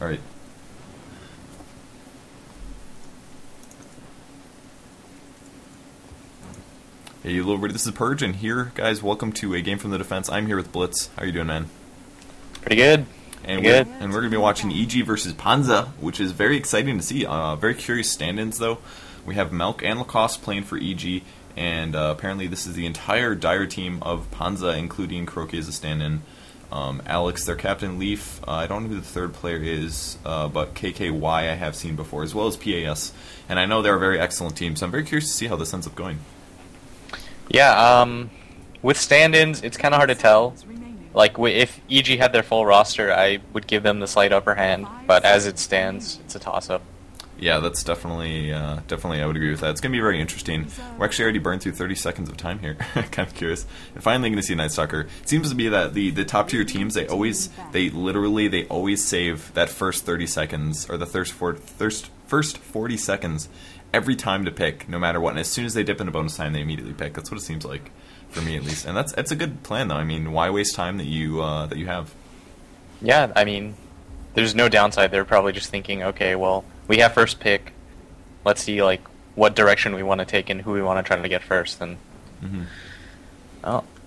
Alright. Hey, little everybody, this is Purge, and here, guys, welcome to a game from the defense. I'm here with Blitz. How are you doing, man? Pretty good. And we're going to be watching EG versus PANZER, which is very exciting to see. Very curious stand-ins, though. We have Melk and Lacoste playing for EG, and apparently this is the entire dire team of PANZER, including Croquet as a stand-in. Alex, their captain, Leaf, I don't know who the third player is, but KKY I have seen before, as well as PAS. And I know they're a very excellent team, so I'm very curious to see how this ends up going. Yeah, with stand-ins, it's kind of hard to tell. Like, if EG had their full roster, I would give them the slight upper hand, but as it stands, it's a toss-up. Yeah, that's definitely, I would agree with that. It's going to be very interesting. We're actually already burned through 30 seconds of time here. Kind of curious. And finally going to see Night Stalker. It seems to be that the top tier teams, they always save that first 30 seconds, or the first 40 seconds every time to pick, no matter what. And as soon as they dip into bonus time, they immediately pick. That's what it seems like, for me at least. And that's a good plan, though. I mean, why waste time that you have? Yeah, I mean, there's no downside. They're probably just thinking, okay, well, we have first pick. Let's see, like, what direction we want to take and who we want to try to get first. And and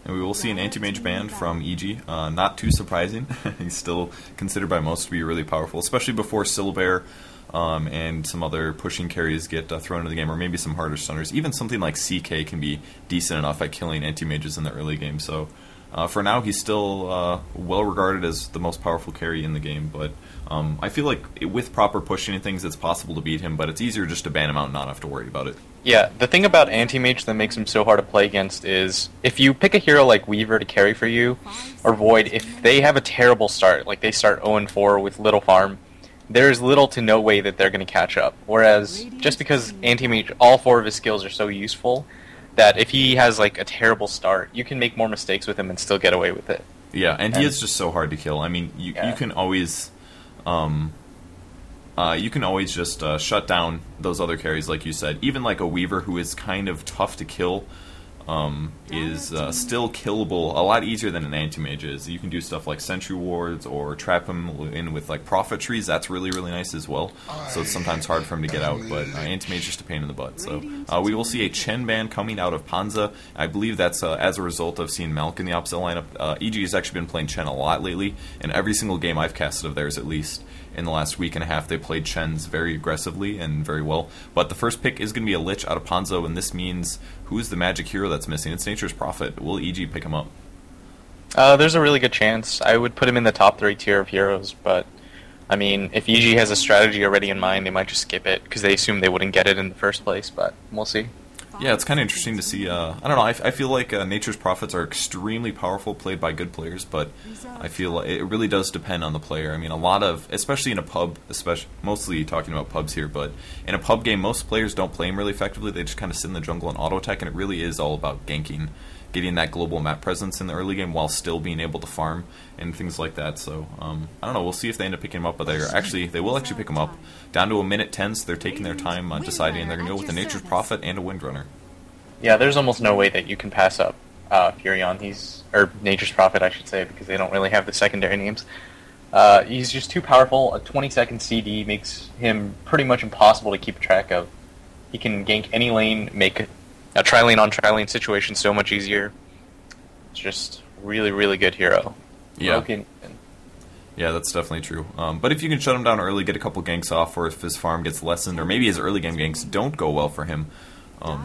we will see an anti-mage banned from EG. Not too surprising. He's still considered by most to be really powerful, especially before Syllabear and some other pushing carries get thrown into the game, or maybe some harder stunners. Even something like CK can be decent enough at killing anti-mages in the early game. So for now, he's still well regarded as the most powerful carry in the game, but I feel like with proper pushing and things, it's possible to beat him, but it's easier just to ban him out and not have to worry about it. Yeah, the thing about anti-mage that makes him so hard to play against is if you pick a hero like Weaver to carry for you, or Void, if they have a terrible start, like they start 0-4 with little farm, there's little to no way that they're going to catch up. Whereas, just because anti-mage, all 4 of his skills are so useful, that if he has like a terrible start, you can make more mistakes with him and still get away with it. Yeah, and he is just so hard to kill. I mean, you can always just shut down those other carries, like you said. Even like a Weaver, who is kind of tough to kill, is still killable a lot easier than an anti-mage is. You can do stuff like sentry wards or trap him in with like prophet trees. That's really, really nice as well. So it's sometimes hard for him to get out, but anti-mage is just a pain in the butt. So we will see a Chen ban coming out of PANZER. I believe that's as a result of seeing Melk in the opposite lineup. EG has actually been playing Chen a lot lately, and every single game I've casted of theirs, at least in the last week and a half, they played Chens very aggressively and very well. But the first pick is going to be a Lich out of PANZER, and this means who's the magic hero that's missing? It's Nature's Prophet. Will EG pick him up? There's a really good chance. I would put him in the top 3 tier of heroes, but I mean, if EG has a strategy already in mind, they might just skip it because they assume they wouldn't get it in the first place, but we'll see. Yeah, it's kind of interesting to see. I don't know, I feel like Nature's Prophets are extremely powerful, played by good players, but I feel like it really does depend on the player. I mean, a lot of, especially in a pub, mostly talking about pubs here, but in a pub game, most players don't play him really effectively. They just kind of sit in the jungle and auto-attack, and it really is all about ganking, getting that global map presence in the early game while still being able to farm and things like that. So I don't know, we'll see if they end up picking him up, but they will actually pick him up down to a minute 10, so they're taking their time deciding, and they're going to go with a Nature's Prophet and a Windrunner. Yeah, there's almost no way that you can pass up Furion. Or Nature's Prophet, I should say, because they don't really have the secondary names. He's just too powerful. A 20-second CD makes him pretty much impossible to keep track of. He can gank any lane, make a tri-lane on tri-lane situation so much easier. It's just really, really good hero. Yeah. Yeah, that's definitely true. But if you can shut him down early, get a couple ganks off, or if his farm gets lessened, or maybe his early game ganks don't go well for him,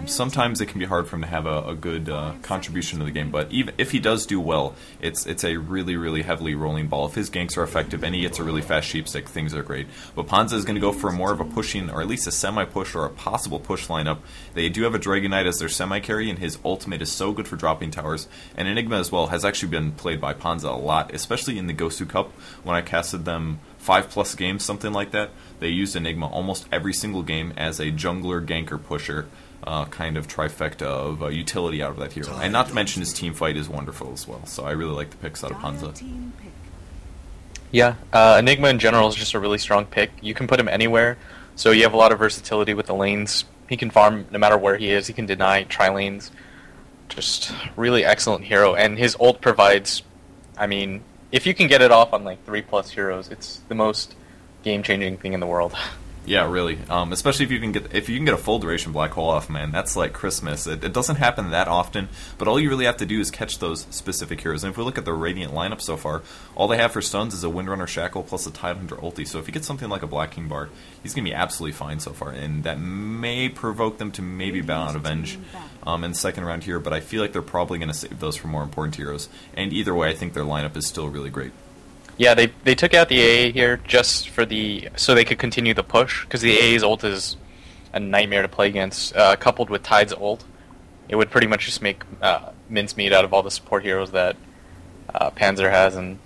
sometimes it can be hard for him to have a good contribution to the game, but even if he does do well, it's a really, really heavily rolling ball. If his ganks are effective and he gets a really fast sheep stick, things are great. But PANZER is going to go for more of a pushing, or at least a semi-push or a possible push lineup. They do have a Dragon Knight as their semi-carry, and his ultimate is so good for dropping towers. And Enigma as well has actually been played by PANZER a lot, especially in the Gosu Cup when I casted them 5+ games, something like that. They used Enigma almost every single game as a jungler, ganker, pusher. Kind of trifecta of utility out of that hero. And not to mention his team fight is wonderful as well. So I really like the picks out of PANZER. Yeah, Enigma in general is just a really strong pick. You can put him anywhere, so you have a lot of versatility with the lanes. He can farm no matter where he is. He can deny tri-lanes. Just really excellent hero. And his ult provides, I mean, if you can get it off on like 3+ heroes, it's the most game-changing thing in the world. Yeah, really. Especially if you can get a full duration black hole off, man, that's like Christmas. It doesn't happen that often, but all you really have to do is catch those specific heroes. And if we look at the Radiant lineup so far, all they have for stuns is a Windrunner Shackle plus a Tidehunter ulti. So if you get something like a Black King Bard, he's gonna be absolutely fine so far, and that may provoke them to maybe bow out Avenge in the second round here. But I feel like they're probably gonna save those for more important heroes. And either way, I think their lineup is still really great. Yeah, they took out the AA here just for so they could continue the push, because the AA's ult is a nightmare to play against. Coupled with Tide's ult, it would pretty much just make mincemeat out of all the support heroes that Panzer has, and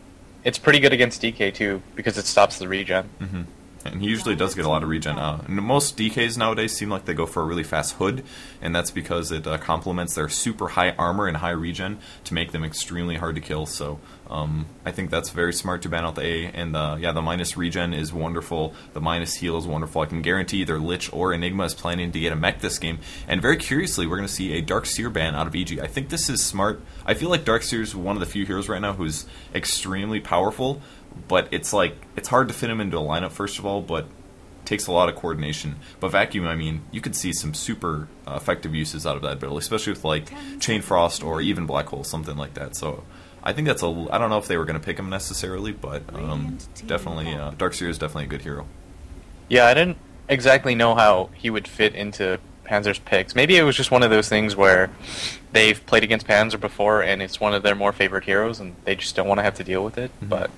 it's pretty good against DK too, because it stops the regen. Mm-hmm. And he usually does get a lot of regen. Most DKs nowadays seem like they go for a really fast hood, and that's because it complements their super high armor and high regen to make them extremely hard to kill. So I think that's very smart to ban out the A. And yeah, the minus regen is wonderful. The minus heal is wonderful. I can guarantee either Lich or Enigma is planning to get a mech this game. And very curiously, we're going to see a Dark Seer ban out of EG. I think this is smart. I feel like Dark Seer is one of the few heroes right now who's extremely powerful. But it's hard to fit him into a lineup, first of all, but takes a lot of coordination. But Vacuum, I mean, you could see some super effective uses out of that build, especially with like Chain Frost or even Black Hole, something like that. So I think that's I don't know if they were going to pick him necessarily, but definitely, Darkseer is definitely a good hero. Yeah, I didn't exactly know how he would fit into Panzer's picks. Maybe it was just one of those things where they've played against Panzer before and it's one of their more favorite heroes and they just don't want to have to deal with it, Mm-hmm. but...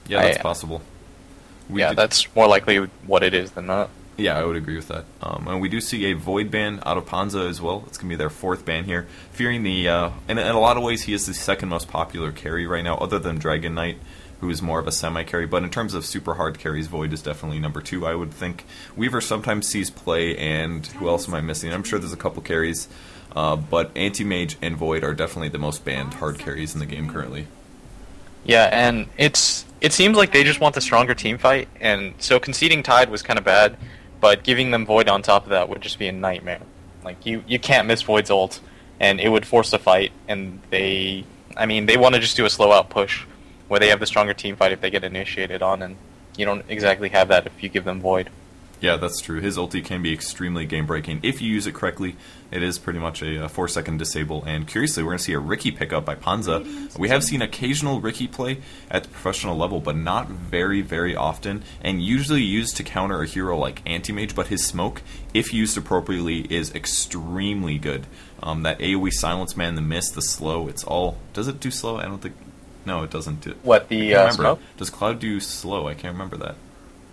Yeah, that's possible. That's more likely what it is than not. Yeah, I would agree with that. And we do see a Void ban out of Panzer as well. It's going to be their fourth ban here. Fearing in a lot of ways, he is the second most popular carry right now, other than Dragon Knight, who is more of a semi-carry. But in terms of super hard carries, Void is definitely number 2, I would think. Weaver sometimes sees play, and who else am I missing? I'm sure there's a couple carries. But Anti-Mage and Void are definitely the most banned hard carries in the game currently. Yeah, and it seems like they just want the stronger team fight, and so conceding Tide was kind of bad, but giving them Void on top of that would just be a nightmare. Like, you can't miss Void's ult, and it would force a fight, and they want to just do a slow out push, where they have the stronger team fight if they get initiated on, and you don't exactly have that if you give them Void. Yeah, that's true. His ulti can be extremely game-breaking. If you use it correctly, it is pretty much a 4-second disable. And curiously, we're going to see a Riki pickup by Panzer. We have seen occasional Riki play at the professional level, but not very, very often. And usually used to counter a hero like Anti-Mage, but his smoke, if used appropriately, is extremely good. That AoE silence man, the mist, the slow, it's all... Does it do slow? I don't think... No, it doesn't do... What, the smoke? Does Cloud do slow? I can't remember that.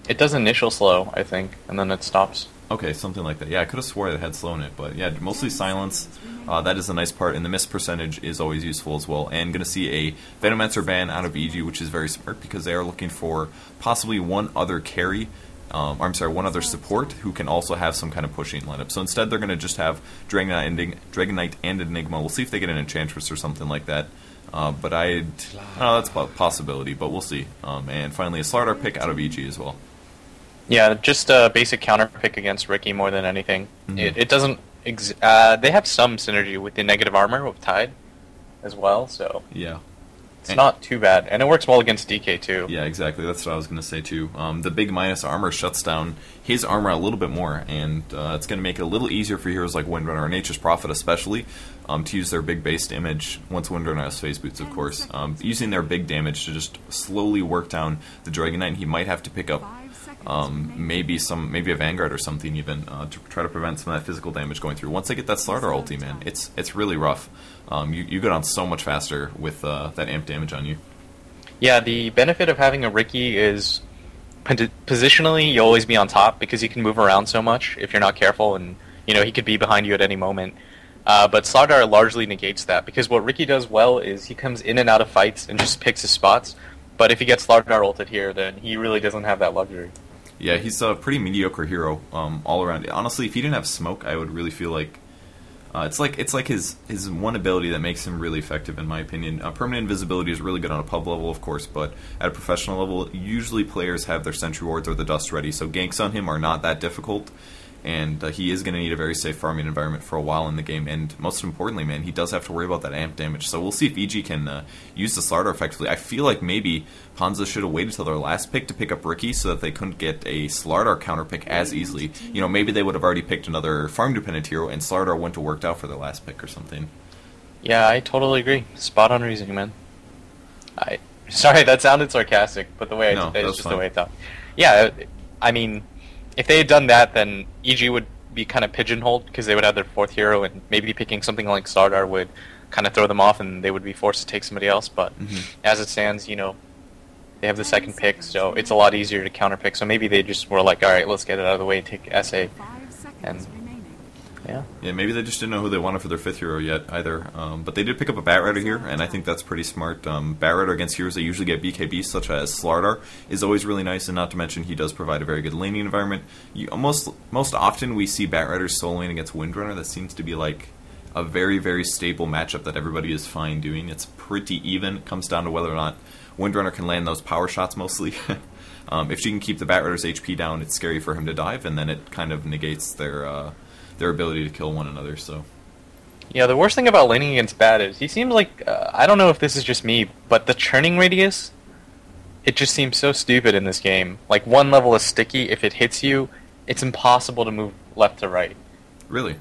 It does initial slow, I think, and then it stops. Okay, something like that. Yeah, I could have swore it had slow in it, but yeah, mostly silence. That is a nice part, and the miss percentage is always useful as well. And going to see a Venomancer ban out of EG, which is very smart because they are looking for possibly one other carry, one other support who can also have some kind of pushing lineup. So instead, they're going to just have Dragon Knight and Enigma. We'll see if they get an Enchantress or something like that. But I don't know, that's a possibility, but we'll see. And finally, a Slardar pick out of EG as well. Yeah, just a basic counter pick against Riki more than anything. Mm-hmm. It doesn't... they have some synergy with the negative armor with Tide as well, so... Yeah. It's not too bad, and it works well against DK too. Yeah, exactly. That's what I was going to say too. The big minus armor shuts down his armor a little bit more, and it's going to make it a little easier for heroes like Windrunner or Nature's Prophet especially to use their big base damage, once Windrunner has phase boots of course, using their big damage to just slowly work down the Dragon Knight. He might have to pick up maybe a Vanguard or something even to try to prevent some of that physical damage going through. Once they get that Slardar ulti, man, it's really rough. You go down so much faster with that amp damage on you. Yeah, the benefit of having a Riki is positionally you'll always be on top because you can move around so much if you're not careful, and he could be behind you at any moment. But Slardar largely negates that because what Riki does well is he comes in and out of fights and just picks his spots. But if he gets Slardar ulted here, then he really doesn't have that luxury. Yeah, he's a pretty mediocre hero all around. Honestly, if he didn't have smoke, I would really feel like it's like his one ability that makes him really effective, in my opinion. Permanent invisibility is really good on a pub level, of course, but at a professional level, usually players have their sentry wards or the dust ready, so ganks on him are not that difficult. and he is going to need a very safe farming environment for a while in the game, and most importantly, man, he does have to worry about that amp damage, so we'll see if EG can use the Slardar effectively. I feel like maybe PANZER should have waited till their last pick to pick up Ricky so that they couldn't get a Slardar counter pick as easily. You know, maybe they would have already picked another farm-dependent hero, and Slardar wouldn't have worked out for their last pick or something. Yeah, I totally agree. Spot on reasoning, man. Sorry, that sounded sarcastic, but the way I it's just fine. The way I thought. Yeah, I mean, if they had done that, then EG would be kind of pigeonholed because they would have their fourth hero, and maybe picking something like Slardar would kind of throw them off, and they would be forced to take somebody else. But as it stands, you know, they have the second pick, so it's a lot easier to counterpick. So maybe they just were like, all right, let's get it out of the way, take SA, and yeah, maybe they just didn't know who they wanted for their fifth hero yet either. But they did pick up a Batrider here, and I think that's pretty smart. Batrider against heroes that usually get BKB, such as Slardar, is always really nice, and not to mention he does provide a very good laning environment. Most often we see Batriders soloing against Windrunner. That seems to be like a very, very stable matchup that everybody is fine doing. It's pretty even. It comes down to whether or not Windrunner can land those power shots mostly. If she can keep the Batrider's HP down, it's scary for him to dive, and then it kind of negates their ability to kill one another. So yeah, the worst thing about laning against Bat is he seems like I don't know if this is just me, but the churning radius, it just seems so stupid in this game. Like, one level is sticky. If it hits you, it's impossible to move left to right. Really?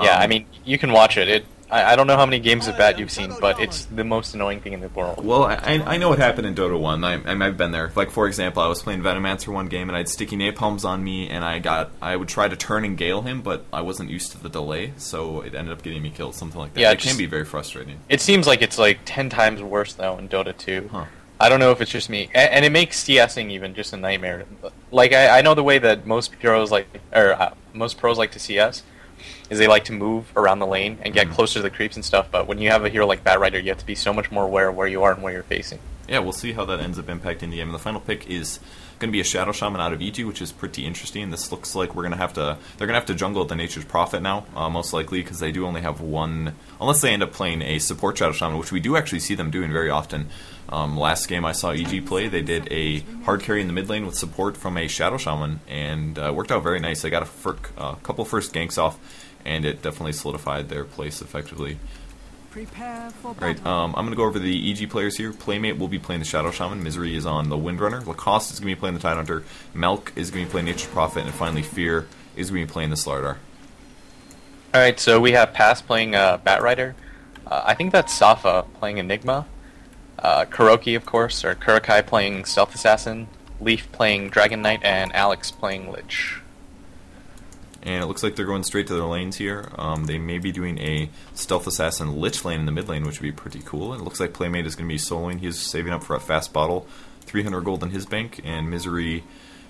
Yeah, I mean, you can watch it. I don't know how many games of Bat you've seen, but it's the most annoying thing in the world. Well, I know what happened in Dota 1. I've been there. Like, for example, I was playing Venomancer one game, and I had sticky napalms on me, and I would try to turn and gale him, but I wasn't used to the delay, so it ended up getting me killed, something like that. Yeah, it can be very frustrating. It seems like it's like 10 times worse, though, in Dota 2. Huh. I don't know if it's just me. And it makes CSing even just a nightmare. Like, I know the way that most pros like to CS is they like to move around the lane and get closer to the creeps and stuff, but when you have a hero like Batrider, you have to be so much more aware of where you are and where you're facing. Yeah, we'll see how that ends up impacting the game. And the final pick is going to be a Shadow Shaman out of EG, which is pretty interesting. This looks like they're going to have to jungle at the Nature's Prophet now, most likely, because they do only have one, unless they end up playing a support Shadow Shaman, which we do actually see them doing very often. Last game I saw EG play, they did a hard carry in the mid lane with support from a Shadow Shaman, and it worked out very nice. They got a couple first ganks off, and it definitely solidified their place effectively. Right, I'm going to go over the EG players here. Playmate will be playing the Shadow Shaman. Misery is on the Windrunner. Lacoste is going to be playing the Tidehunter. Melk is going to be playing Nature's Prophet. And finally, Fear is going to be playing the Slardar. Alright, so we have Pass playing Batrider. I think that's Safa playing Enigma. Kuroki, of course, or Kurokai playing Stealth Assassin. Leaf playing Dragon Knight. And Alex playing Lich. And it looks like they're going straight to their lanes here. They may be doing a Stealth Assassin Lich lane in the mid lane, which would be pretty cool. It looks like Playmate is going to be soloing. He's saving up for a fast bottle, 300 gold in his bank, and Misery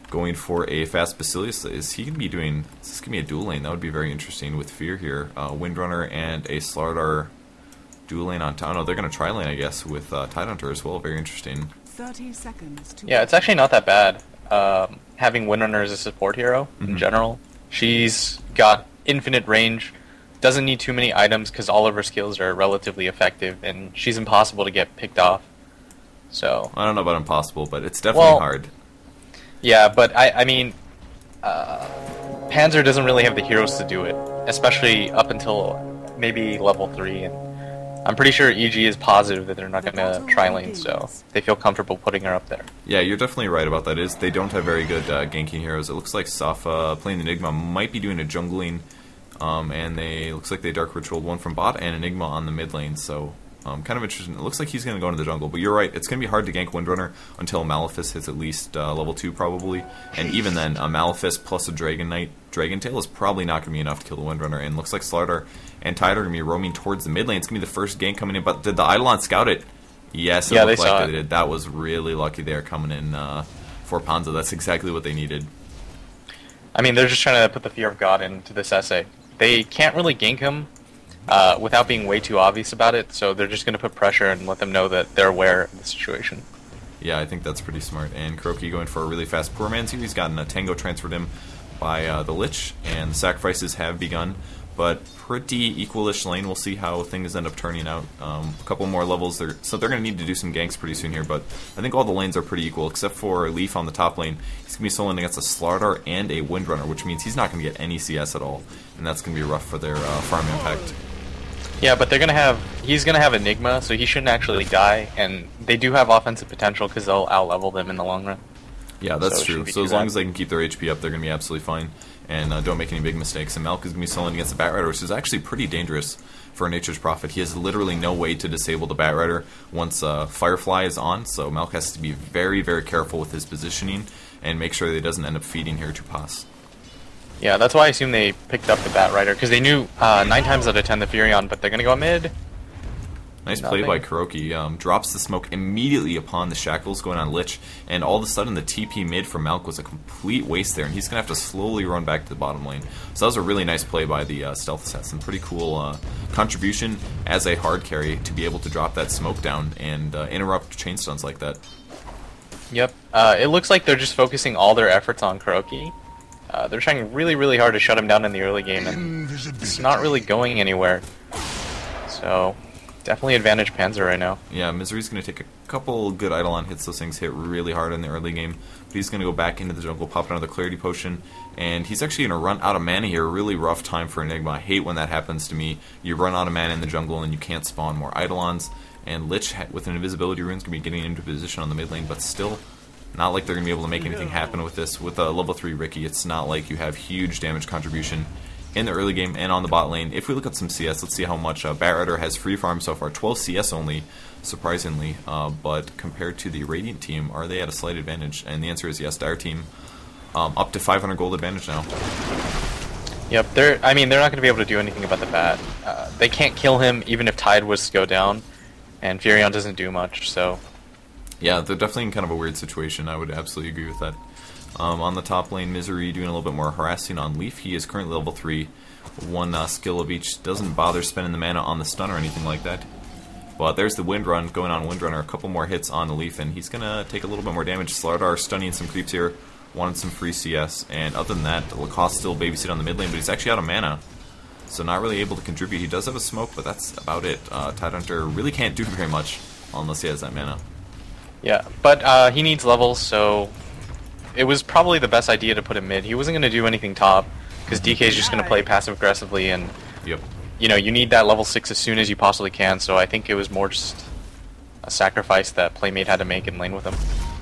going for a fast Basilius. Is he going to be doing... Is this going to be a dual lane? That would be very interesting with Fear here. Windrunner and a Slardar dual lane on town. Oh, they're going to tri lane, I guess, with Tidehunter as well. Very interesting. 30 seconds to yeah, it's actually not that bad. Having Windrunner as a support hero in general. She's got infinite range, doesn't need too many items because all of her skills are relatively effective, and she's impossible to get picked off. So I don't know about impossible, but it's definitely hard. Yeah, but I mean, Panzer doesn't really have the heroes to do it, especially up until maybe level 3, and I'm pretty sure EG is positive that they're not going to try lane, so they feel comfortable putting her up there. Yeah, you're definitely right about that. They don't have very good ganking heroes. It looks like Safa playing Enigma might be doing a jungling, and looks like they Dark Ritualed one from bot and Enigma on the mid lane, so kind of interesting. It looks like he's going to go into the jungle, but you're right, it's going to be hard to gank Windrunner until Malefice hits at least level 2 probably, and even then, a Malefice plus a Dragon Knight Dragon Tail is probably not going to be enough to kill the Windrunner, and looks like Slardar and Tidehunter are going to be roaming towards the mid lane. It's going to be the first gank coming in, but did the Eidolon scout it? Yes, it looked like they did. That was really lucky there coming in for PANZER. That's exactly what they needed. I mean, they're just trying to put the fear of God into this essay. They can't really gank him without being way too obvious about it, so they're just going to put pressure and let them know that they're aware of the situation. Yeah, I think that's pretty smart. And Kuroki going for a really fast poor man's here. He's gotten a Tango transferred him by the Lich, and the sacrifices have begun. but pretty equalish lane. We'll see how things end up turning out. A couple more levels, so they're going to need to do some ganks pretty soon here, but I think all the lanes are pretty equal, except for Leaf on the top lane. He's going to be soloing against a Slardar and a Windrunner, which means he's not going to get any CS at all, and that's going to be rough for their farm impact. Yeah, but he's gonna have Enigma, so he shouldn't actually die, and they do have offensive potential because they'll out-level them in the long run. Yeah, that's true. So as long as they can keep their HP up, they're going to be absolutely fine, and don't make any big mistakes. And Malk is going to be soloing against the Batrider, which is actually pretty dangerous for Nature's Prophet. He has literally no way to disable the Batrider once Firefly is on, so Malk has to be very, very careful with his positioning and make sure that he doesn't end up feeding here to Pass. Yeah, that's why I assume they picked up the Batrider, because they knew 9 times out of 10 the Furion, but they're going to go mid. Nice play by Kuroki. Drops the smoke immediately upon the shackles going on Lich, and all of a sudden the TP mid for Malk was a complete waste there, and he's going to have to slowly run back to the bottom lane. So that was a really nice play by the Stealth Assassin. Pretty cool contribution as a hard carry to be able to drop that smoke down and interrupt chain stuns like that. Yep. It looks like they're just focusing all their efforts on Kuroki. They're trying really, really hard to shut him down in the early game, and it's not really going anywhere. So definitely advantage Panzer right now. Yeah, Misery's going to take a couple good Eidolon hits. Those things hit really hard in the early game. But he's going to go back into the jungle, pop another Clarity Potion, and he's actually going to run out of mana here. Really rough time for Enigma. I hate when that happens to me. You run out of mana in the jungle and you can't spawn more Eidolons. And Lich, with an invisibility rune, is going to be getting into position on the mid lane, but still not like they're going to be able to make anything happen with this. With a level 3 Riki, it's not like you have huge damage contribution in the early game and on the bot lane. If we look at some CS, let's see how much Batrider has free farm so far. 12 CS only, surprisingly, but compared to the Radiant team, are they at a slight advantage? And the answer is yes, Dire team up to 500 gold advantage now. Yep, they're not going to be able to do anything about the Bat. They can't kill him even if Tide was to go down, and Furion doesn't do much, so yeah, they're definitely in kind of a weird situation. I would absolutely agree with that. On the top lane, Misery doing a little bit more harassing on Leaf. He is currently level 3. One skill of each. Doesn't bother spending the mana on the stun or anything like that. But there's the Wind Run going on Windrunner. A couple more hits on the Leaf, and he's going to take a little bit more damage. Slardar stunning some creeps here. Wanted some free CS. And other than that, Lacoste still babysit on the mid lane, but he's actually out of mana. So not really able to contribute. He does have a smoke, but that's about it. Tidehunter really can't do very much unless he has that mana. Yeah, but he needs levels, so it was probably the best idea to put him mid. He wasn't going to do anything top, because DK is just going to play passive aggressively, and you know, you need that level 6 as soon as you possibly can, so I think it was more just a sacrifice that Playmate had to make in lane with him.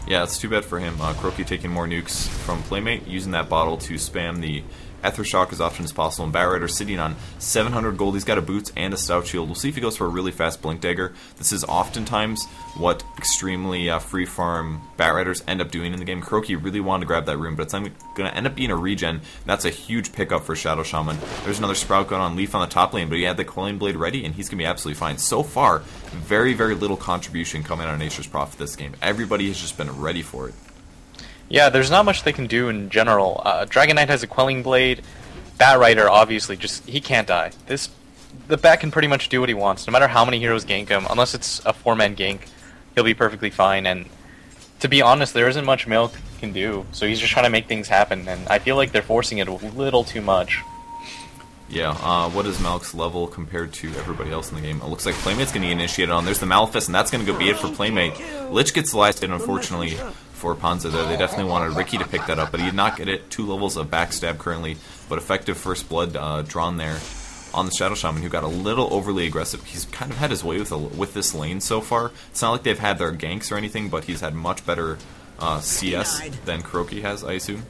Yeah, it's too bad for him. Kuroki taking more nukes from Playmate, using that bottle to spam the Ether Shock as often as possible, and Batrider sitting on 700 gold. He's got a boots and a stout shield. We'll see if he goes for a really fast Blink Dagger. This is oftentimes what extremely free farm Batriders end up doing in the game. Kuroki really wanted to grab that rune, but it's going to end up being a regen. That's a huge pickup for Shadow Shaman. There's another Sprout going on Leaf on the top lane, but he had the Quelling Blade ready, and he's going to be absolutely fine. So far, very, very little contribution coming out of Nature's Prophet this game. Everybody has just been ready for it. Yeah, there's not much they can do in general. Dragon Knight has a Quelling Blade. Batrider, obviously, he can't die. The Bat can pretty much do what he wants, no matter how many heroes gank him. Unless it's a 4-man gank, he'll be perfectly fine. And to be honest, there isn't much Milk can do, so he's just trying to make things happen. And I feel like they're forcing it a little too much. Yeah, what is Malk's level compared to everybody else in the game? It looks like Playmate's going to get initiated on. There's the Malefice, and that's going to be it for Playmate. Lich gets the last hit, unfortunately, for Panzer there. They definitely wanted Riki to pick that up, but he did not get it. 2 levels of backstab currently, but effective first blood drawn there on the Shadow Shaman, who got a little overly aggressive. He's kind of had his way with this lane so far. It's not like they've had their ganks or anything, but he's had much better CS than Kuroki has, I assume.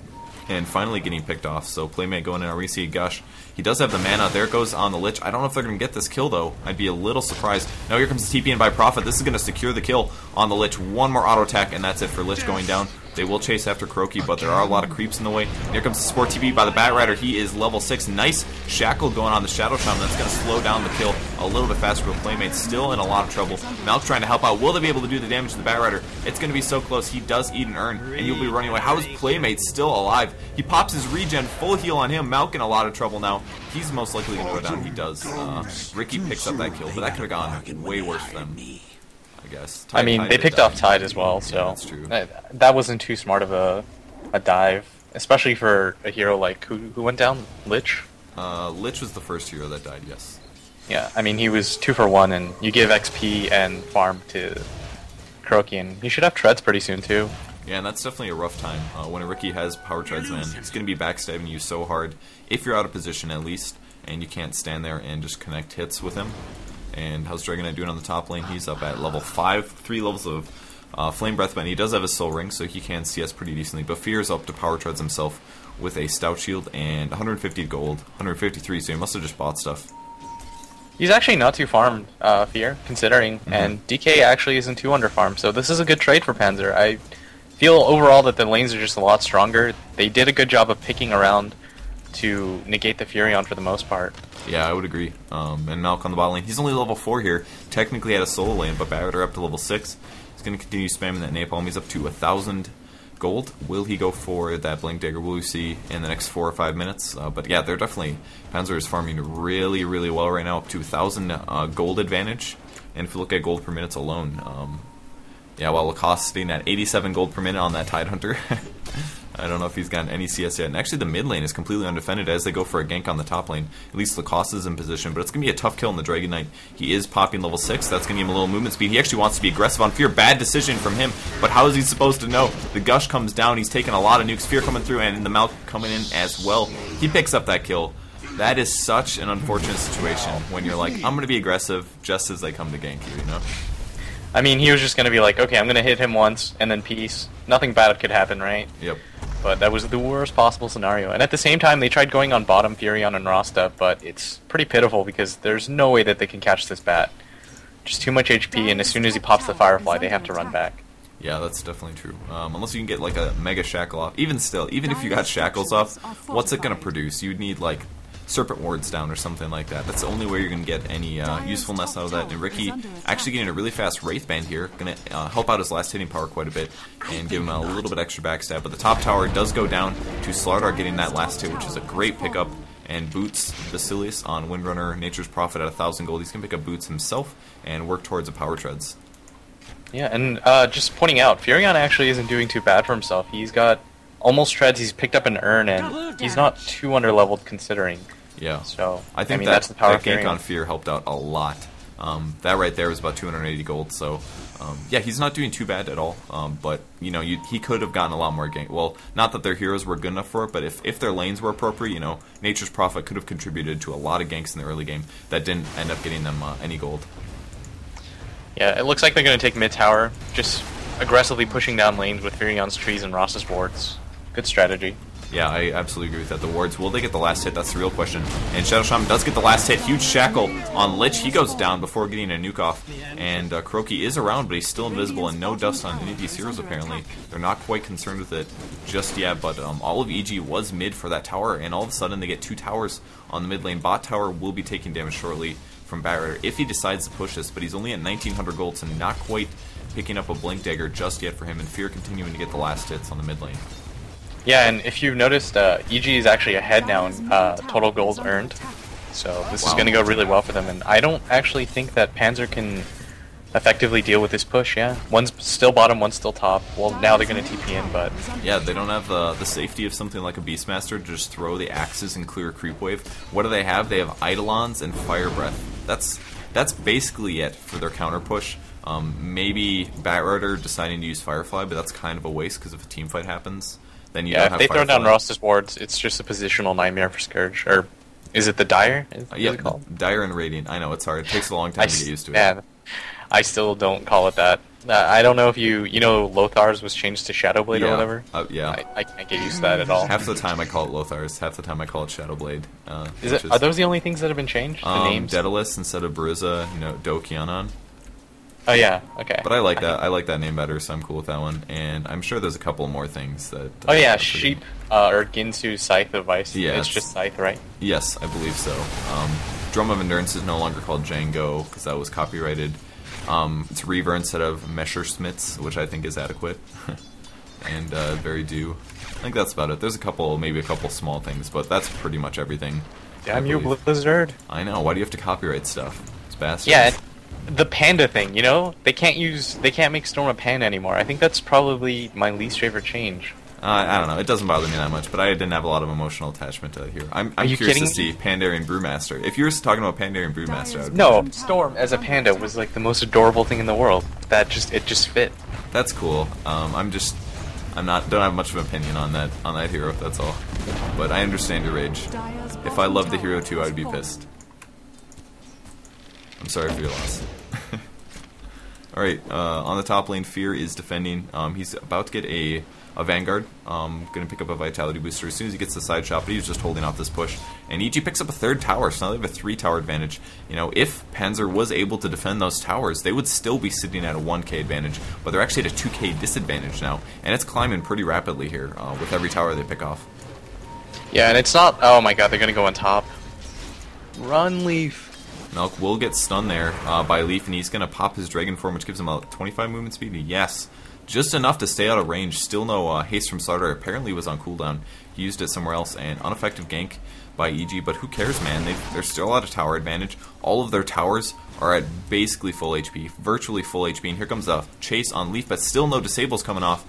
And finally getting picked off, so Playmate going in. Are we see Gush? He does have the mana. There it goes on the Lich. I don't know if they're going to get this kill, though. I'd be a little surprised. Now here comes the TP in by Prophet. This is going to secure the kill on the Lich. One more auto attack, and that's it for Lich going down. They will chase after Kuroki, but there are a lot of creeps in the way. And here comes the Sport TP by the Batrider. He is level 6. Nice shackle going on the Shadow Shaman. That's going to slow down the kill a little bit faster, but Playmate still in a lot of trouble. Malk trying to help out. Will they be able to do the damage to the Batrider? It's going to be so close. He does eat an urn, and you'll be running away. How is Playmate still alive? He pops his regen, full heal on him. Malk in a lot of trouble now. He's most likely going to go down. He does. Riki picks up that kill, but that could have gone way worse for them, I guess. I mean, they picked off Tide as well, so that's true. That wasn't too smart of a dive, especially for a hero like who went down? Lich? Lich was the first hero that died, yes. Yeah, I mean, he was 2 for 1, and you give XP and farm to Kuroki, and he should have treads pretty soon, too. Yeah, and that's definitely a rough time. When a rookie has power treads, man, he's going to be backstabbing you so hard, if you're out of position at least, and you can't stand there and just connect hits with him. And how's Dragonite doing on the top lane? He's up at level 5, 3 levels of Flame Breath, but he does have a Soul Ring, so he can CS pretty decently. But Fear's up to power treads himself with a Stout Shield and 150 gold, 153, so he must have just bought stuff. He's actually not too farmed, Fear, considering, and DK actually isn't too under farmed, so this is a good trade for Panzer. I feel overall that the lanes are just a lot stronger. They did a good job of picking around to negate the Furion for the most part. Yeah, I would agree. And Malk on the bot lane. He's only level 4 here. Technically had a solo lane, but Batter up to level 6. He's going to continue spamming that Napalm. He's up to 1,000 gold. Will he go for that Blink Dagger? Will we see in the next 4 or 5 minutes? But yeah, they're definitely... Panzer is farming really, really well right now, up to 1,000 gold advantage. And if you look at gold per minute alone, yeah, while Lacoste sitting at 87 gold per minute on that Tidehunter. I don't know if he's gotten any CS yet. And actually the mid lane is completely undefended as they go for a gank on the top lane. At least Lacoste is in position, but it's going to be a tough kill on the Dragon Knight. He is popping level 6. That's going to give him a little movement speed. He actually wants to be aggressive on Fear. Bad decision from him, but how is he supposed to know? The Gush comes down. He's taking a lot of nukes. Fear coming through, and the Malk coming in as well. He picks up that kill. That is such an unfortunate situation when you're like, I'm going to be aggressive just as they come to gank you, you know? I mean, he was just going to be like, okay, I'm going to hit him once, and then peace. Nothing bad could happen, right? Yep. But that was the worst possible scenario. And at the same time, they tried going on bottom Furion and Rasta, but it's pretty pitiful because there's no way that they can catch this bat. Just too much HP, and as soon as he pops the Firefly, they have to run back. Yeah, that's definitely true. Unless you can get like a Mega Shackle off. Even still, even if you got Shackles off, what's it going to produce? You'd need like Serpent Wards down or something like that. That's the only way you're going to get any usefulness out of that. And Ricky actually getting a really fast Wraith Band here. Going to help out his last hitting power quite a bit and give him a little bit extra backstab. But the top tower does go down to Slardar getting that last hit, which is a great pickup. And boots Basilius on Windrunner, Nature's Prophet at 1,000 gold. He's going to pick up boots himself and work towards a power treads. Yeah, and just pointing out, Furion actually isn't doing too bad for himself. He's got almost treads, he's picked up an urn, and he's not too under-leveled considering. Yeah, so I think that's the power that gank on Fear helped out a lot. That right there was about 280 gold, so yeah, he's not doing too bad at all. But you know, he could have gotten a lot more gank. Well, not that their heroes were good enough for it, but if their lanes were appropriate, you know, Nature's Prophet could have contributed to a lot of ganks in the early game that didn't end up getting them any gold. Yeah, it looks like they're going to take mid tower, just aggressively pushing down lanes with Furion's trees and Ross's wards. Good strategy. Yeah, I absolutely agree with that. The wards, will they get the last hit? That's the real question. And Shadow Shaman does get the last hit. Huge shackle on Lich. He goes down before getting a nuke off. And Kuroki is around, but he's still invisible and no dust on any of these heroes, apparently. They're not quite concerned with it just yet, but all of EG was mid for that tower, and all of a sudden they get 2 towers on the mid lane. Bot tower will be taking damage shortly from Barrier if he decides to push this, but he's only at 1,900 gold, so not quite picking up a Blink Dagger just yet for him, and Fear continuing to get the last hits on the mid lane. Yeah, and if you've noticed, EG is actually ahead now in total gold earned, so this is going to go really well for them, and I don't actually think that Panzer can effectively deal with this push, yeah. One's still bottom, one's still top. Well, now they're going to TP in, but... Yeah, they don't have the safety of something like a Beastmaster to just throw the axes and clear a creep wave. What do they have? They have Eidolons and Fire Breath. That's basically it for their counter push. Maybe Batrider deciding to use Firefly, but that's kind of a waste because if a team fight happens... Then you don't if have they throw Firefly. down Ross's wards, it's just a positional nightmare for Scourge. Or is it the Dire? Yeah, Dire and Radiant. I know, it's hard. It takes a long time to get used to it. Yeah, I still don't call it that. I don't know if you know Lothar's was changed to Shadowblade or whatever? Yeah. I can't get used to that at all. Half the time I call it Lothar's, half the time I call it Shadowblade. Are those the only things that have been changed? The names? Daedalus instead of Bruiza, Do Kianon. Oh yeah, okay. But I like that. I like that name better, so I'm cool with that one. And I'm sure there's a couple more things that... oh yeah, Sheep, or Ginsu Scythe of Ice. Yeah, it's just Scythe, right? Yes, I believe so. Drum of Endurance is no longer called Django, because that was copyrighted. It's Reaver instead of Messerschmitts, which I think is adequate. And very due. I think that's about it. There's maybe a couple small things, but that's pretty much everything. Damn you, Blizzard. I know, why do you have to copyright stuff? It's bastards. Yeah, the panda thing, they can't make Storm a panda anymore. I think that's probably my least favorite change. I don't know. It doesn't bother me that much, but I didn't have a lot of emotional attachment to that hero. I'm curious to see Pandarian Brewmaster. If you were talking about Pandarian Brewmaster, I would... No, Storm as a panda was like the most adorable thing in the world. It just fit. That's cool. Don't have much of an opinion on that hero. That's all. But I understand your rage. If I loved the hero too, I would be pissed. I'm sorry for your loss. Alright, on the top lane, Fear is defending. He's about to get a Vanguard. Gonna pick up a Vitality Booster as soon as he gets the side shot, but he's just holding off this push. And EG picks up a 3rd tower, so now they have a 3-tower advantage. You know, if Panzer was able to defend those towers, they would still be sitting at a 1k advantage, but they're actually at a 2k disadvantage now. And it's climbing pretty rapidly here, with every tower they pick off. Yeah, and it's not... Oh my god, they're gonna go on top. Run, Leaf. Milk will get stunned there by Leaf, and he's going to pop his Dragon Form, which gives him a 25 movement speed. Yes, just enough to stay out of range. Still no haste from Starter. Apparently was on cooldown. He used it somewhere else, and unaffected gank by EG, but who cares, man? They're still at a tower advantage. All of their towers are at basically full HP, virtually full HP, and here comes a chase on Leaf, but still no disables coming off.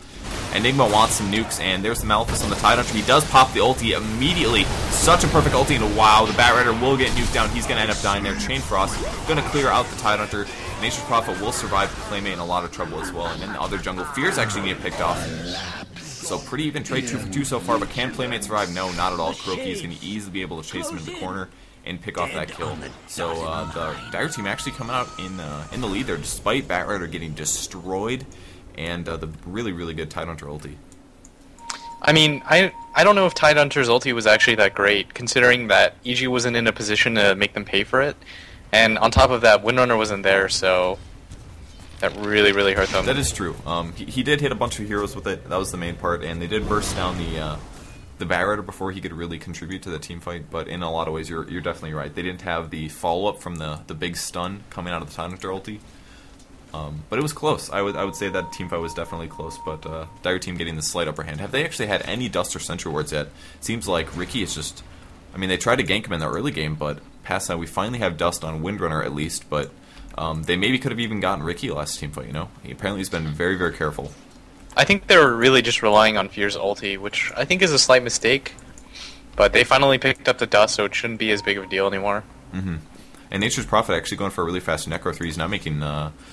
Enigma wants some nukes, and there's the Maleficent on the Tidehunter. He does pop the ulti immediately. Such a perfect ulti, and wow, the Batrider will get nuked down. He's going to end up dying there. Chain Frost going to clear out the Tidehunter. Nature's Prophet will survive Playmate in a lot of trouble as well, and then the other jungle Fear's actually going to get picked off. So pretty even trade, 2 for 2 so far, but can Playmate survive? No, not at all. Kuroki is going to easily be able to chase him into the corner and pick off that kill. So the Dire team actually coming out in the lead there, despite Batrider getting destroyed, and the really, really good Tidehunter ulti. I mean, I don't know if Tidehunter's ulti was actually that great, considering that EG wasn't in a position to make them pay for it, and on top of that, Windrunner wasn't there, so that really, really hurt them. That is true. He did hit a bunch of heroes with it. That was the main part, and they did burst down the Batrider before he could really contribute to the team fight. But in a lot of ways, you're definitely right. They didn't have the follow up from the big stun coming out of the Tidehunter ulti. But it was close. I would say that team fight was definitely close. But Dire team getting the slight upper hand. Have they actually had any Dust or Sentry Wards yet? Seems like Ricky is just. I mean, they tried to gank him in the early game, but past that, we finally have Dust on Windrunner at least. But they maybe could have even gotten Ricky last team fight. You know, he's been very, very careful. I think they were really just relying on Fear's ulti, which I think is a slight mistake. But they finally picked up the Dust, so it shouldn't be as big of a deal anymore. Mm-hmm. And Nature's Prophet actually going for a really fast Necro 3. He's not making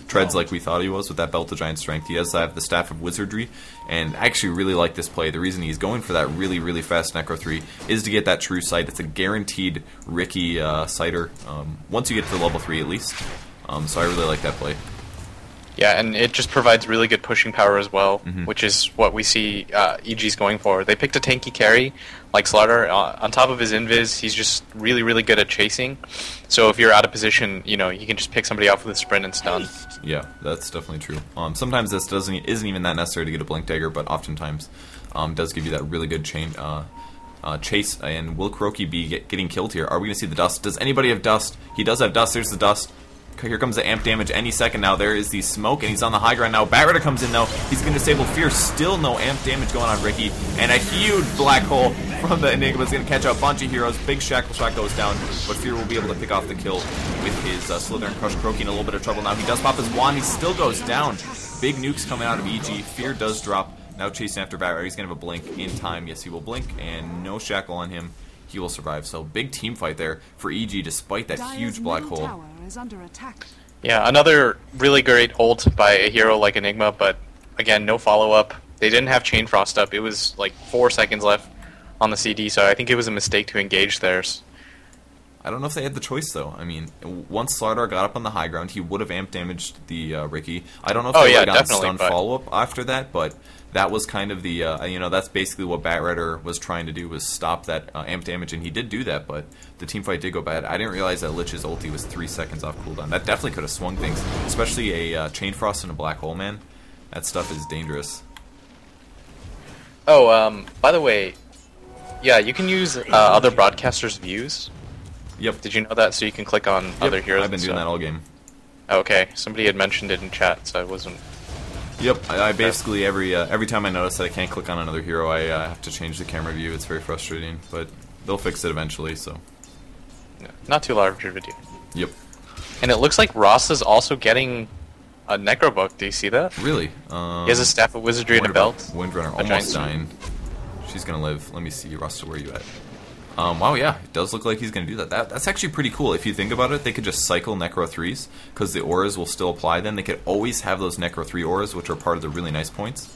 treads like we thought he was with that Belt of Giant Strength. He does have the Staff of Wizardry, and I actually really like this play. The reason he's going for that really, really fast Necro 3 is to get that true sight. It's a guaranteed Ricky sighter, once you get to level 3 at least. So I really like that play. Yeah, and it just provides really good pushing power as well, which is what we see EG's going for. They picked a tanky carry like Slaughter. On top of his invis, he's just really, really good at chasing. So if you're out of position, you know, you can just pick somebody off with a sprint and stun. Yeah, that's definitely true. Sometimes this isn't even that necessary to get a Blink Dagger, but oftentimes does give you that really good chain chase. And will Kuroki be getting killed here? Are we going to see the Dust? Does anybody have Dust? He does have Dust. There's the Dust. Here comes the amp damage any second now. There is the smoke, and he's on the high ground now. Batrider comes in, though. He's going to disable Fear. Still no amp damage going on Ricky. And a huge black hole from the Enigma is going to catch a bunch of heroes. Big Shackle Shot goes down, but Fear will be able to pick off the kill with his Slither and Crush. Kuroki in a little bit of trouble now. He does pop his wand. He still goes down. Big nukes coming out of EG. Fear does drop. Now chasing after Batrider. He's going to have a blink in time. Yes, he will blink, and no Shackle on him. He will survive. So big team fight there for EG despite that huge black hole. Yeah, another really great ult by a hero like Enigma, but again, no follow-up. They didn't have Chain Frost up. It was like 4 seconds left on the CD, so I think it was a mistake to engage theirs. I don't know if they had the choice, though. I mean, once Slardar got up on the high ground, he would have amp damaged the Ricky. I don't know if they would have gotten stun follow-up after that, but that was kind of the, you know, that's basically what Batrider was trying to do, was stop that amp damage, and he did do that, but the team fight did go bad. I didn't realize that Lich's ulti was 3 seconds off cooldown. That definitely could have swung things, especially a Chain Frost and a Black Hole, man. That stuff is dangerous. Oh, by the way, yeah, you can use other broadcasters' views. Yep. Did you know that? So you can click on other heroes. I've been doing that all game. Okay, somebody had mentioned it in chat, so I wasn't... Yep, I basically, every time I notice that I can't click on another hero, I have to change the camera view. It's very frustrating, but they'll fix it eventually, so... Not too large of a video. Yep. And it looks like Ross is also getting A Necrobook, do you see that? Really? He has a Staff of Wizardry and a belt. Windrunner A almost giant dying. She's gonna live. Let me see, Rusta, where are you at? Wow, yeah, it does look like he's gonna do that. That's actually pretty cool. If you think about it, they could just cycle Necro 3s, because the auras will still apply then. They could always have those Necro 3 auras, which are part of the really nice points.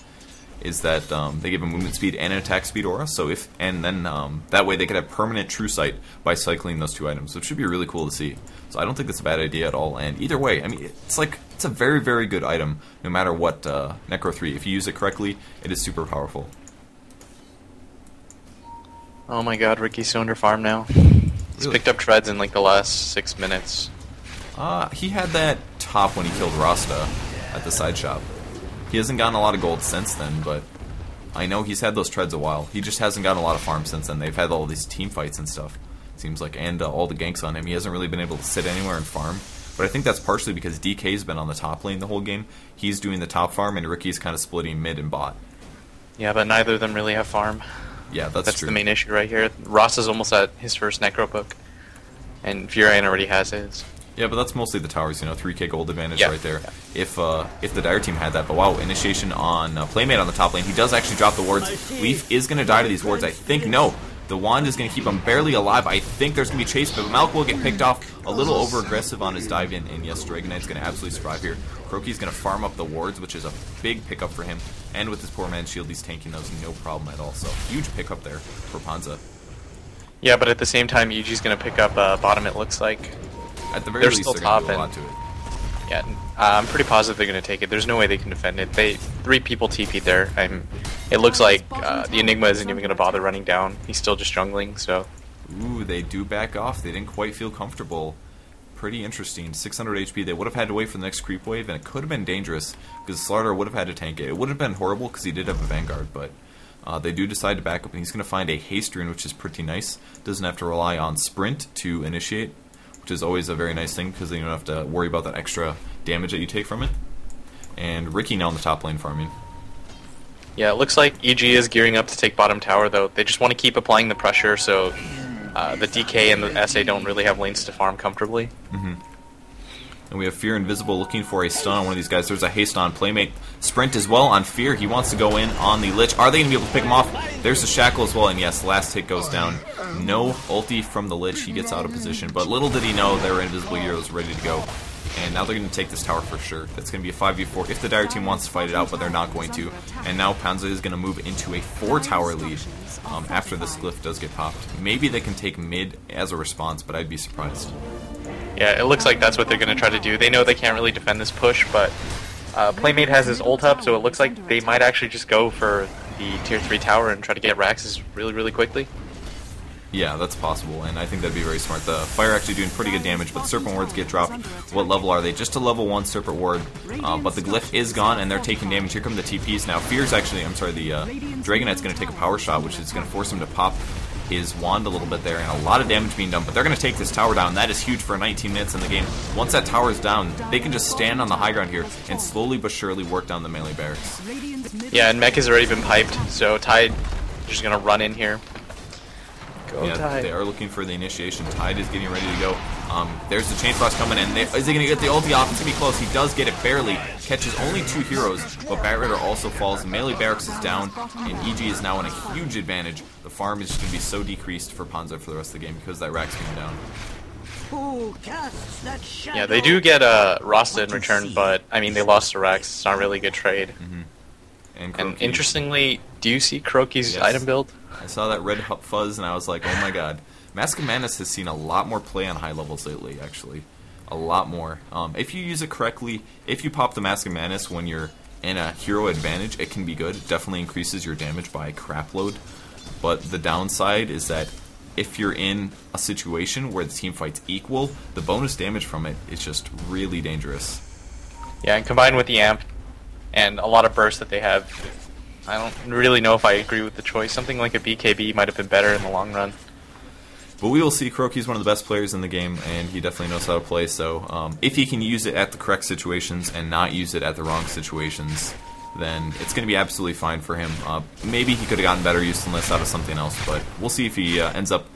Is that they give a movement speed and an attack speed aura, so that way they could have permanent True Sight by cycling those 2 items, which should be really cool to see. So I don't think that's a bad idea at all. And either way, I mean, it's a very, very good item, no matter what Necro 3. If you use it correctly, it is super powerful. Oh my god, Ricky's so under farm now. He's Really? picked up treads in like the last 6 minutes. He had that top when he killed Rasta at the side shop. He hasn't gotten a lot of gold since then, but I know he's had those treads a while. He just hasn't gotten a lot of farm since then. They've had all these team fights and stuff, seems like, and all the ganks on him. He hasn't really been able to sit anywhere and farm. But I think that's partially because DK's been on the top lane the whole game. He's doing the top farm, and Ricky's kind of splitting mid and bot. Yeah, but neither of them really have farm. Yeah, that's true. The main issue right here. Ross is almost at his first Necrobook, and Furion already has his. Yeah, but that's mostly the towers, 3k gold advantage Yeah. right there. If the Dire team had that, but wow, initiation on Playmate on the top lane. He does actually drop the wards. Leaf is going to die to these wards, I think. No, the wand is going to keep him barely alive. I think there's going to be chase, but Malk will get picked off a little over-aggressive on his dive in, and yes, Dragonite's going to absolutely survive here. Croaky's going to farm up the wards, which is a big pickup for him, and with his poor man's shield, he's tanking those no problem at all, so huge pickup there for Panza. Yeah, but at the same time, Yuji's going to pick up bottom, it looks like. At the very They're least, still they're going to do a top, lot to it. Yeah, I'm pretty positive they're going to take it. There's no way they can defend it. 3 people TP'd there. It looks like the Enigma isn't even going to bother running down. He's still just jungling, so... Ooh, they do back off. They didn't quite feel comfortable. Pretty interesting. 600 HP. They would have had to wait for the next creep wave, and it could have been dangerous, because Slardar would have had to tank it. It would have been horrible, because he did have a Vanguard, but they do decide to back up, and he's going to find a haste rune, which is pretty nice. Doesn't have to rely on sprint to initiate, which is always a very nice thing, because then you don't have to worry about that extra damage that you take from it. And Ricky now in the top lane farming. Yeah, it looks like EG is gearing up to take bottom tower, though. They just want to keep applying the pressure, so the DK and the SA don't really have lanes to farm comfortably. And we have Fear Invisible looking for a stun on one of these guys. There's a haste on Playmate. Sprint as well on Fear. He wants to go in on the Lich. Are they going to be able to pick him off? There's the Shackle as well, and yes, last hit goes down. No ulti from the Lich. He gets out of position, but little did he know there were Invisible Heroes ready to go. And now they're going to take this tower for sure. That's going to be a 5v4 if the Dire team wants to fight it out, but they're not going to. And now Panzer is going to move into a 4-tower lead after this glyph does get popped. Maybe they can take mid as a response, but I'd be surprised. Yeah, it looks like that's what they're going to try to do. They know they can't really defend this push, but Playmate has his ult up, so it looks like they might actually just go for the tier 3 tower and try to get Raxes really, really quickly. Yeah, that's possible, and I think that'd be very smart. The Fire actually doing pretty good damage, but Serpent Wards get dropped. What level are they? Just a level 1 Serpent Ward, but the Glyph is gone, and they're taking damage. Here come the TPs now. Fear's actually, I'm sorry, the Dragonite's going to take a power shot, which is going to force him to pop his wand a little bit there, and a lot of damage being done, but they're going to take this tower down. That is huge for 19 minutes in the game. Once that tower is down, they can just stand on the high ground here and slowly but surely work down the melee barracks. Yeah, and Mech has already been piped, so Tide is just going to run in here. Go Yeah, Tide. they are looking for the initiation. Tide is getting ready to go. There's the Chain Frost coming in. Is he going to get the ulti off? It's going to be close. He does get it barely. Catches only 2 heroes, but Bat Rider also falls. Melee Barracks is down, and EG is now in a huge advantage. The farm is just going to be so decreased for Panzer for the rest of the game because that Rack's being down. Yeah, they do get Rasta in return, but, I mean, they lost to Rax. It's not really a good trade. And And Croaky- interestingly, do you see Croaky's Yes. item build? I saw that red fuzz, and I was like, oh my god. Mask of Madness has seen a lot more play on high levels lately, actually. A lot more. If you use it correctly, if you pop the Mask of Madness when you're in a hero advantage, it can be good. It definitely increases your damage by a crap load. But the downside is that if you're in a situation where the team fight's equal, the bonus damage from it is just really dangerous. Yeah, and combined with the amp and a lot of bursts that they have, I don't really know if I agree with the choice. Something like a BKB might have been better in the long run. But we will see. Croaky's one of the best players in the game, and he definitely knows how to play. So if he can use it at the correct situations and not use it at the wrong situations, then it's going to be absolutely fine for him. Maybe he could have gotten better usefulness out of something else, but we'll see if he ends up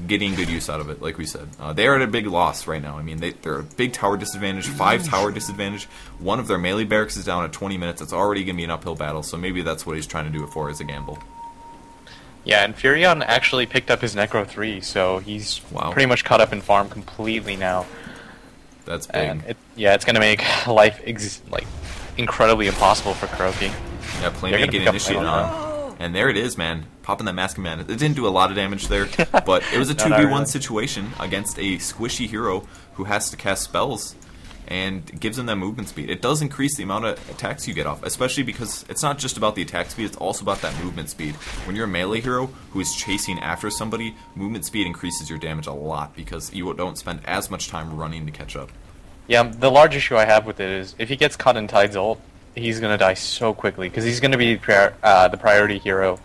getting good use out of it, like we said. They are at a big loss right now. I mean, they're a big tower disadvantage, 5 tower disadvantage. One of their melee barracks is down at 20 minutes. It's already going to be an uphill battle, so maybe that's what he's trying to do it for as a gamble. Yeah, and Furion actually picked up his Necro 3, so he's pretty much caught up in farm completely now. That's big. And it's going to make life incredibly impossible for Kuroki. Yeah, Playmate getting initiated on. And there it is, man. Popping that Mask of Mana. It didn't do a lot of damage there, but it was a 2v1 situation against a squishy hero who has to cast spells and gives him that movement speed. It does increase the amount of attacks you get off, especially because it's not just about the attack speed, it's also about that movement speed. When you're a melee hero who is chasing after somebody, movement speed increases your damage a lot because you don't spend as much time running to catch up. Yeah, the large issue I have with it is if he gets caught in Tide's ult, he's going to die so quickly because he's going to be the priority hero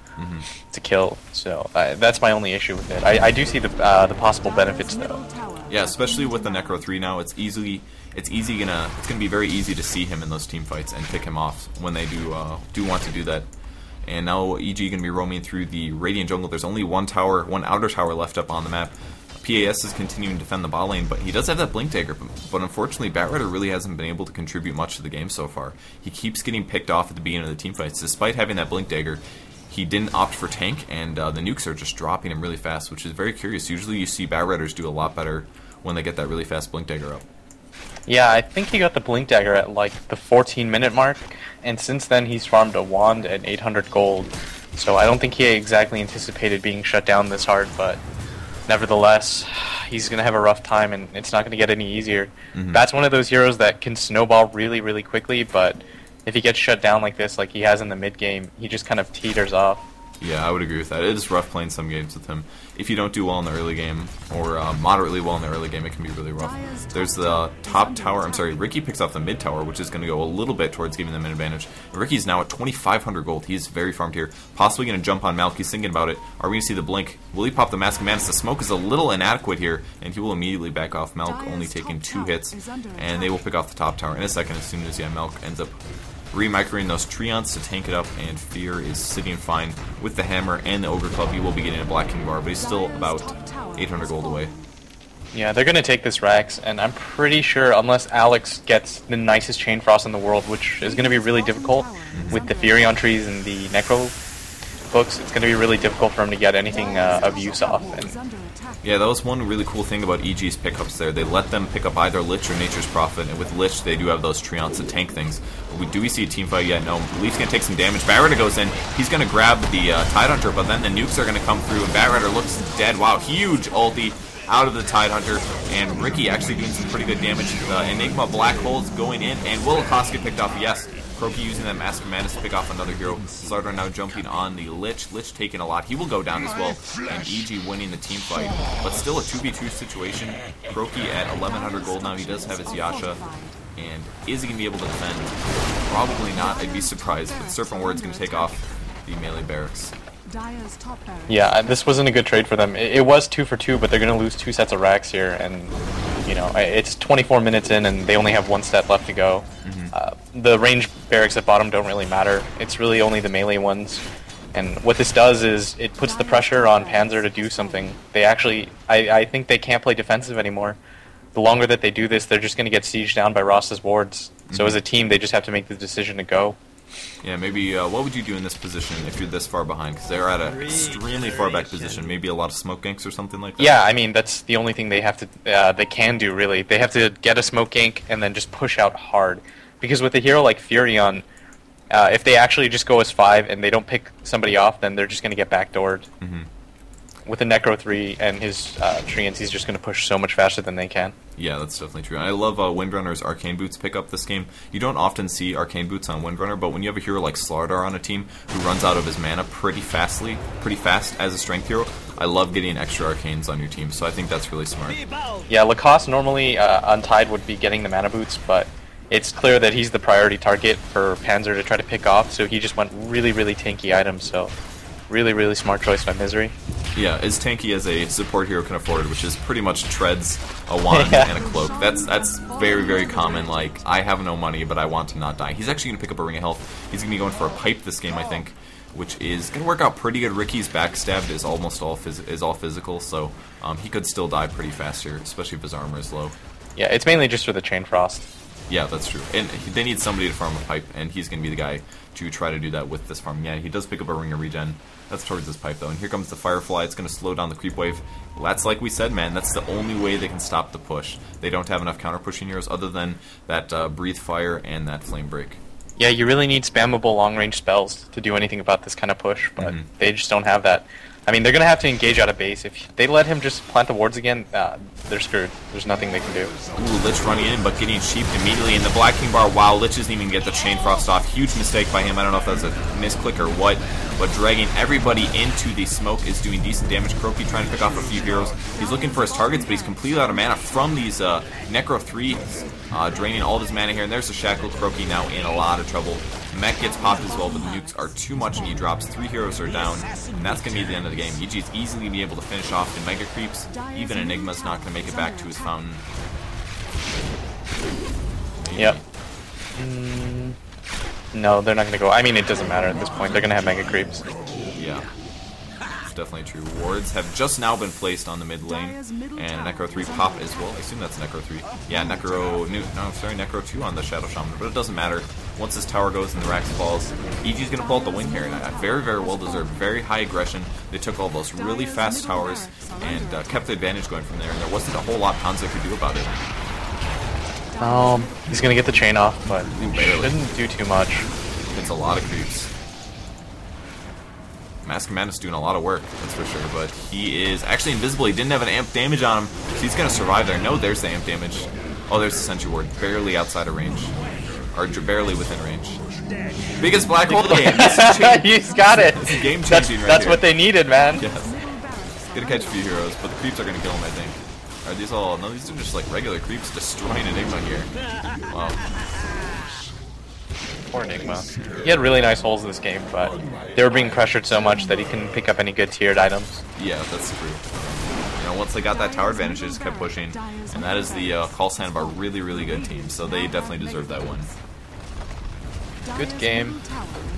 to kill. So that's my only issue with it. I do see the possible benefits though. Yeah, especially with the Necro 3 now, it's gonna be very easy to see him in those team fights and pick him off when they do want to do that. And now EG gonna be roaming through the Radiant jungle. There's only one outer tower left up on the map. PAS is continuing to defend the bot lane, but he does have that Blink Dagger, but unfortunately Batrider really hasn't been able to contribute much to the game so far. He keeps getting picked off at the beginning of the team fights. Despite having that Blink Dagger, he didn't opt for tank, and the nukes are just dropping him really fast, which is very curious. Usually you see Batriders do a lot better when they get that really fast Blink Dagger up. Yeah, I think he got the Blink Dagger at like the 14-minute mark, and since then he's farmed a wand and 800 gold. So I don't think he exactly anticipated being shut down this hard, but nevertheless, he's going to have a rough time, and it's not going to get any easier. That's one of those heroes that can snowball really, really quickly, but if he gets shut down like this, like he has in the mid-game, he just kind of teeters off. Yeah, I would agree with that. It is rough playing some games with him. If you don't do well in the early game, or moderately well in the early game, it can be really rough. There's the top tower, Ricky picks off the mid tower, which is going to go a little bit towards giving them an advantage. And Ricky's now at 2,500 gold. He's very farmed here. Possibly going to jump on Malk. He's thinking about it. Are we going to see the blink? Will he pop the Mask of Mana? The smoke is a little inadequate here, and he will immediately back off. Malk only taking 2 hits, and they will pick off the top tower in a second as soon as Malk ends up remicroing those Treants to tank it up, and Fear is sitting fine with the hammer and the Ogre Club. He will be getting a Black King bar, but he's still about 800 gold away. Yeah, they're going to take this Rax, and I'm pretty sure unless Alex gets the nicest Chain Frost in the world, which is going to be really difficult with the Furion trees and the Necro books, it's going to be really difficult for him to get anything of use off. And yeah, that was one really cool thing about EG's pickups there. They let them pick up either Lich or Nature's Prophet, and with Lich they do have those Treants to tank things. Do we see a team fight yet? No. Leaf's going to take some damage. Batrider goes in. He's going to grab the Tidehunter, but then the nukes are going to come through, and Batrider looks dead. Wow, huge ulti out of the Tidehunter, and Ricky actually doing some pretty good damage. The Enigma Black Hole's going in, and will Akos get picked off? Yes. Kuroki using that Mask of Mana to pick off another hero. Slardar now jumping on the Lich. Lich taking a lot. He will go down as well. And EG winning the team fight. But still a 2v2 situation. Kuroki at 1100 gold now. He does have his Yasha. And is he going to be able to defend? Probably not. I'd be surprised. But Serpent Ward's going to take off the melee barracks. Yeah, this wasn't a good trade for them. It was 2 for 2, but they're going to lose 2 sets of racks here. And, you know, it's 24 minutes in, and they only have 1 set left to go. The range barracks at bottom don't really matter. It's really only the melee ones. And what this does is it puts the pressure on Panzer to do something. They actually, I think they can't play defensive anymore. The longer that they do this, they're just going to get sieged down by Ross's wards. So as a team, they just have to make the decision to go. Yeah, maybe, what would you do in this position if you're this far behind? Because they're at an extremely far back position. Maybe a lot of smoke ganks or something like that? Yeah, I mean, that's the only thing they have to, they can do, really. They have to get a smoke gank and then just push out hard. Because with a hero like Furion, if they actually just go as 5 and they don't pick somebody off, then they're just going to get backdoored. With a Necro 3 and his Treants, he's just going to push so much faster than they can. Yeah, that's definitely true. I love Windrunner's Arcane Boots pick up this game. You don't often see Arcane Boots on Windrunner, but when you have a hero like Slardar on a team who runs out of his mana pretty fast as a strength hero, I love getting extra Arcanes on your team, so I think that's really smart. Yeah, Lacoste normally Untied would be getting the mana boots, but it's clear that he's the priority target for Panzer to try to pick off, so he just went really, really tanky items, so really, really smart choice by Misery. Yeah, as tanky as a support hero can afford, which is pretty much treads, a wand, and a cloak. That's very, very common. Like, I have no money, but I want to not die. He's actually going to pick up a ring of health. He's going to be going for a pipe this game, I think, which is going to work out pretty good. Ricky's backstab is almost all physical, so he could still die pretty fast here, especially if his armor is low. Yeah, it's mainly just for the chain frost. Yeah, that's true. And they need somebody to farm a pipe, and he's going to be the guy to try to do that with this farm. Yeah, he does pick up a ring of regen. That's towards this pipe, though. And here comes the Firefly. It's going to slow down the creep wave. Well, that's like we said, man. That's the only way they can stop the push. They don't have enough counter-pushing heroes other than that Breathe Fire and that Flame Break. Yeah, you really need spammable long-range spells to do anything about this kind of push, but they just don't have that. I mean, they're going to have to engage out of base. If they let him just plant the wards again, they're screwed. There's nothing they can do. Ooh, Lich running in, but getting sheeped immediately in the Black King bar. Wow, Lich doesn't even get the Chain Frost off. Huge mistake by him. I don't know if that was a misclick or what, but dragging everybody into the smoke is doing decent damage. Croaky trying to pick off a few heroes. He's looking for his targets, but he's completely out of mana from these Necro 3s, draining all of his mana here. And there's the Shackle. Croaky now in a lot of trouble. Mech gets popped as well, but the nukes are too much and he drops. 3 heroes are down, and that's going to be the end of the game. EG is easily going to be able to finish off the Mega Creeps. Even Enigma's not going to make it back to his fountain. Maybe. Yep. No, they're not going to go. I mean, it doesn't matter at this point. They're going to have Mega Creeps. Yeah. Definitely true. Wards have just now been placed on the mid lane, and Necro 3 pop as well. I assume that's Necro 3. Yeah, Necro 2 on the Shadow Shaman, but it doesn't matter. Once this tower goes and the Rax falls, EG's going to pull out the win here, and very, very well deserved. Very high aggression. They took all those really fast towers and kept the advantage going from there, and there wasn't a whole lot PANZER could do about it. He's going to get the chain off, but Barely. shouldn't do too much. It's a lot of creeps. Mask of Madness doing a lot of work, that's for sure, but he is actually invisible. He didn't have an amp damage on him, so he's going to survive there. No, there's the amp damage. Oh, there's the Sentry Ward, barely outside of range. Or barely within range. Biggest black hole of the game. He's got it. It's game changing right That's here. what they needed, man. Yes. Gonna catch a few heroes, but the creeps are gonna kill him, I think. Are these all... No, these are just like regular creeps destroying Enigma here. Wow. Poor Enigma. He had really nice holes in this game, but they were being pressured so much that he couldn't pick up any good tiered items. Yeah, that's true. You know, once they got that tower advantage, they just kept pushing, and that is the call sign of a really, really good team. So they definitely deserve that win. Good game.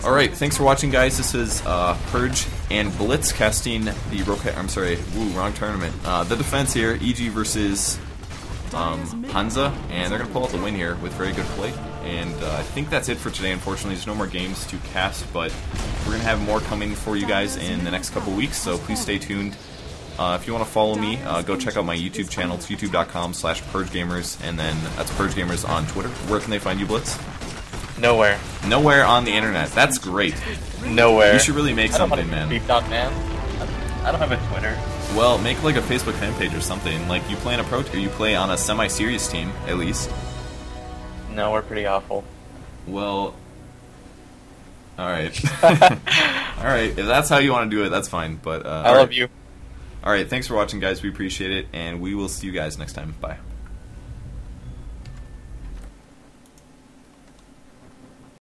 All right, thanks for watching, guys. This is Purge and Blitz casting the wrong tournament. The defense here, EG versus PANZER, and they're gonna pull out the win here with very good play. And I think that's it for today. Unfortunately, there's no more games to cast, but we're gonna have more coming for you guys in the next couple weeks. So please stay tuned. If you want to follow me, go check out my YouTube channel. It's youtube.com/PurgeGamers, and then that's PurgeGamers on Twitter. Where can they find you, Blitz? Nowhere. Nowhere on the internet. That's great. Nowhere. You should really make something, man. Man. I don't have a Twitter. Well, make like a Facebook fan page or something. Like you play in a pro tier, you play on a semi-serious team, at least. No, we're pretty awful. Well, alright. Alright, if that's how you want to do it, that's fine. But I love you. Alright, thanks for watching, guys. We appreciate it, and we will see you guys next time. Bye.